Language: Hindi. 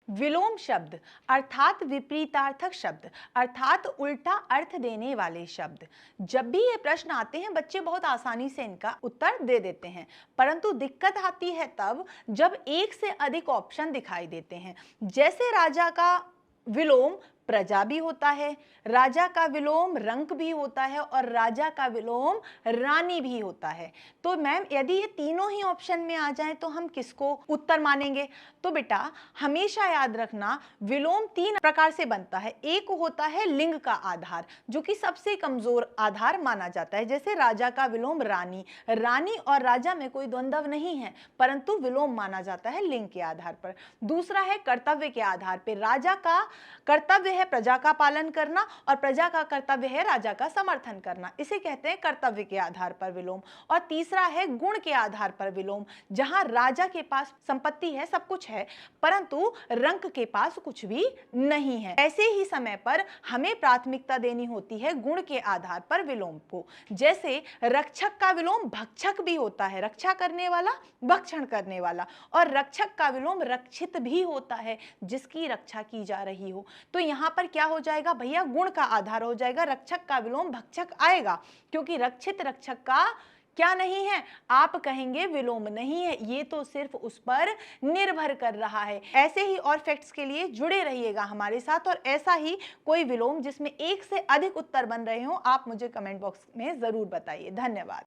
विलोम शब्द अर्थात विपरीतार्थक शब्द अर्थात उल्टा अर्थ देने वाले शब्द। जब भी ये प्रश्न आते हैं बच्चे बहुत आसानी से इनका उत्तर दे देते हैं, परंतु दिक्कत आती है तब जब एक से अधिक ऑप्शन दिखाई देते हैं। जैसे राजा का विलोम प्रजा भी होता है, राजा का विलोम रंक भी होता है और राजा का विलोम रानी भी होता है। तो मैम यदि ये तीनों ही ऑप्शन में आ जाएं तो हम किसको उत्तर मानेंगे? तो बेटा हमेशा याद रखना विलोम तीन प्रकार से बनता है। एक होता है लिंग का आधार, जो कि सबसे कमजोर आधार माना जाता है। जैसे राजा का विलोम रानी, रानी और राजा में कोई द्वंद्व नहीं है, परंतु विलोम माना जाता है लिंग के आधार पर। दूसरा है कर्तव्य के आधार पर, राजा का कर्तव्य है प्रजा का पालन करना और प्रजा का कर्तव्य है राजा का समर्थन करना, इसे कहते हैं कर्तव्य के आधार पर विलोम। और तीसरा है गुण के आधार पर विलोम, जहां राजा के पास संपत्ति है, सब कुछ है, परंतु रंक के पास कुछ भी नहीं है। ऐसे ही समय पर हमें प्राथमिकता देनी होती है गुण के आधार पर विलोम को। जैसे रक्षक का विलोम भक्षक भी होता है, रक्षा करने वाला भक्षण करने वाला, और रक्षक का विलोम रक्षित भी होता है, जिसकी रक्षा की जा रही हो। तो यहां पर क्या हो जाएगा भैया, गुण का आधार हो जाएगा, रक्षक का विलोम भक्षक आएगा, क्योंकि रक्षित रक्षक का क्या नहीं है, आप कहेंगे विलोम नहीं है, ये तो सिर्फ उस पर निर्भर कर रहा है। ऐसे ही और फैक्ट्स के लिए जुड़े रहिएगा हमारे साथ, और ऐसा ही कोई विलोम जिसमें एक से अधिक उत्तर बन रहे हो आप मुझे कमेंट बॉक्स में जरूर बताइए। धन्यवाद।